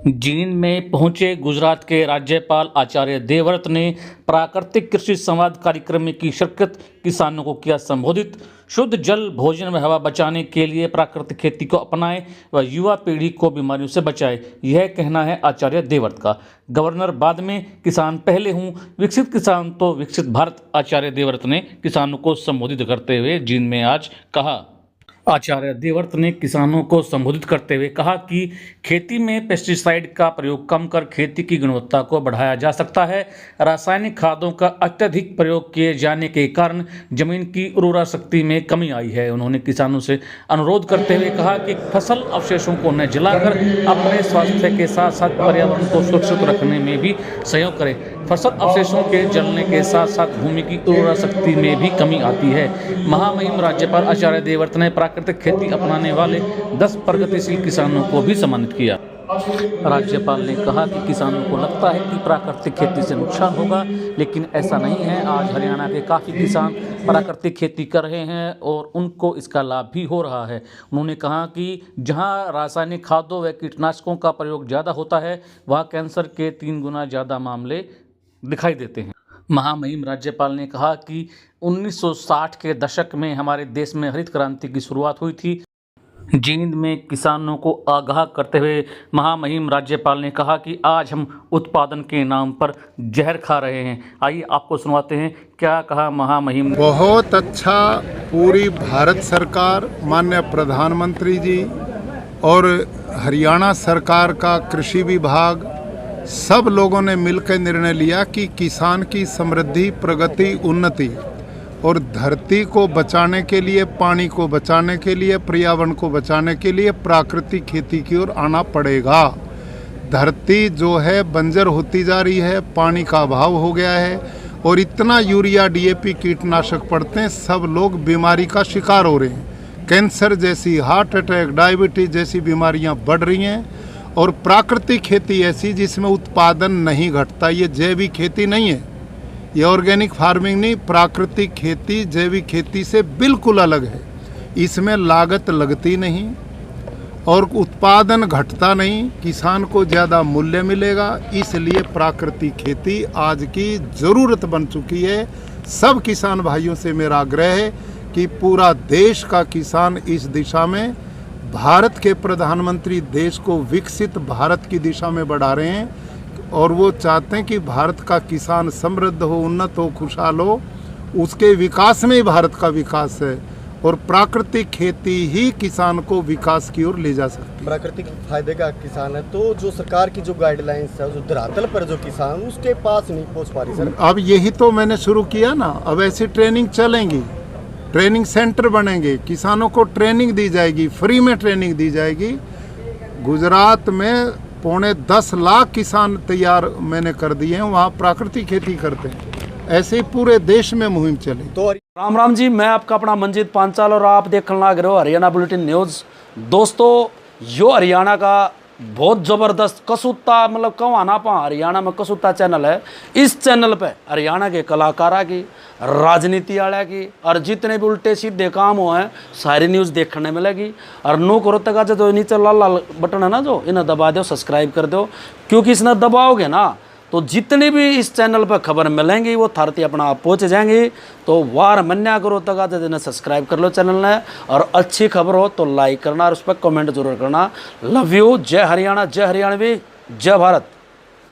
जींद में पहुंचे गुजरात के राज्यपाल आचार्य देवव्रत ने प्राकृतिक कृषि संवाद कार्यक्रम में की शिरकत। किसानों को किया संबोधित। शुद्ध जल, भोजन व हवा बचाने के लिए प्राकृतिक खेती को अपनाएं व युवा पीढ़ी को बीमारियों से बचाएं, यह कहना है आचार्य देवव्रत का। गवर्नर बाद में, किसान पहले हूँ, विकसित किसान तो विकसित भारत, आचार्य देवव्रत ने किसानों को संबोधित करते हुए जींद में आज कहा। आचार्य देवव्रत ने किसानों को संबोधित करते हुए कहा कि खेती में पेस्टिसाइड का प्रयोग कम कर खेती की गुणवत्ता को बढ़ाया जा सकता है। रासायनिक खादों का अत्यधिक प्रयोग किए जाने के कारण जमीन की उर्वरा शक्ति में कमी आई है। उन्होंने किसानों से अनुरोध करते हुए कहा कि फसल अवशेषों को न जलाकर अपने स्वास्थ्य के साथ साथ पर्यावरण को सुरक्षित रखने में भी सहयोग करें। फसल अवशेषों के जलने के साथ साथ भूमि की उर्वरा शक्ति में भी कमी आती है। महामहिम राज्यपाल आचार्य देवव्रत ने प्राकृतिक खेती अपनाने वाले 10 प्रगतिशील किसानों को भी सम्मानित किया। राज्यपाल ने कहा कि किसानों को लगता है कि प्राकृतिक खेती से नुकसान होगा, लेकिन ऐसा नहीं है। आज हरियाणा के काफ़ी किसान प्राकृतिक खेती कर रहे हैं और उनको इसका लाभ भी हो रहा है। उन्होंने कहा कि जहां रासायनिक खादों व कीटनाशकों का प्रयोग ज़्यादा होता है, वहाँ कैंसर के 3 गुना ज़्यादा मामले दिखाई देते हैं। महामहिम राज्यपाल ने कहा कि 1960 के दशक में हमारे देश में हरित क्रांति की शुरुआत हुई थी। जींद में किसानों को आगाह करते हुए महामहिम राज्यपाल ने कहा कि आज हम उत्पादन के नाम पर जहर खा रहे हैं। आइए आपको सुनवाते हैं क्या कहा महामहिम। बहुत अच्छा, पूरी भारत सरकार, माननीय प्रधानमंत्री जी और हरियाणा सरकार का कृषि विभाग, सब लोगों ने मिलकर निर्णय लिया कि किसान की समृद्धि, प्रगति, उन्नति और धरती को बचाने के लिए, पानी को बचाने के लिए, पर्यावरण को बचाने के लिए प्राकृतिक खेती की ओर आना पड़ेगा। धरती जो है बंजर होती जा रही है, पानी का अभाव हो गया है और इतना यूरिया, डीएपी, कीटनाशक पड़ते हैं, सब लोग बीमारी का शिकार हो रहे हैं। कैंसर जैसी, हार्ट अटैक, डायबिटीज जैसी बीमारियां बढ़ रही हैं। और प्राकृतिक खेती ऐसी जिसमें उत्पादन नहीं घटता, ये जैविक खेती नहीं है, ये ऑर्गेनिक फार्मिंग नहीं, प्राकृतिक खेती जैविक खेती से बिल्कुल अलग है। इसमें लागत लगती नहीं और उत्पादन घटता नहीं, किसान को ज़्यादा मूल्य मिलेगा। इसलिए प्राकृतिक खेती आज की ज़रूरत बन चुकी है। सब किसान भाइयों से मेरा आग्रह है कि पूरा देश का किसान इस दिशा में, भारत के प्रधानमंत्री देश को विकसित भारत की दिशा में बढ़ा रहे हैं और वो चाहते हैं कि भारत का किसान समृद्ध हो, उन्नत हो, खुशहाल हो। उसके विकास में ही भारत का विकास है और प्राकृतिक खेती ही किसान को विकास की ओर ले जा सकती है। प्राकृतिक फायदे का किसान है तो जो सरकार की जो गाइडलाइंस है, जो धरातल पर जो किसान उसके पास नहीं पहुँच पा रही सर। अब यही तो मैंने शुरू किया ना, अब ऐसी ट्रेनिंग चलेंगी, ट्रेनिंग सेंटर बनेंगे, किसानों को ट्रेनिंग दी जाएगी, फ्री में ट्रेनिंग दी जाएगी। गुजरात में 10.25 लाख किसान तैयार मैंने कर दिए हैं, वहाँ प्राकृतिक खेती करते हैं। ऐसे ही पूरे देश में मुहिम चले। तो राम राम जी, मैं आपका अपना मंजीत पांचाल और आप देखने लग रहे हो हरियाणा बुलेटिन न्यूज़। दोस्तों, यो हरियाणा का बहुत ज़बरदस्त कसूता, मतलब कहूँ आना पा हरियाणा में कसूता चैनल है। इस चैनल पे हरियाणा के कलाकारा की, राजनीति वाले की और जितने भी उल्टे सीधे काम हुए हैं सारी न्यूज़ देखने मिलेगी। और नो करो तक जो नीचे लाल लाल बटन है ना, जो इन्हें दबा दो, सब्सक्राइब कर दो, क्योंकि इसने दबाओगे ना तो जितनी भी इस चैनल पर खबर मिलेंगी वो थारती अपना आप पहुँच जाएंगी। तो वार मन्या करो तक आज जिन्हें सब्सक्राइब कर लो चैनल ने, और अच्छी खबर हो तो लाइक करना और उस पर कमेंट जरूर करना। Love you. जय हरियाणा, जय हरियाणवी, जय भारत।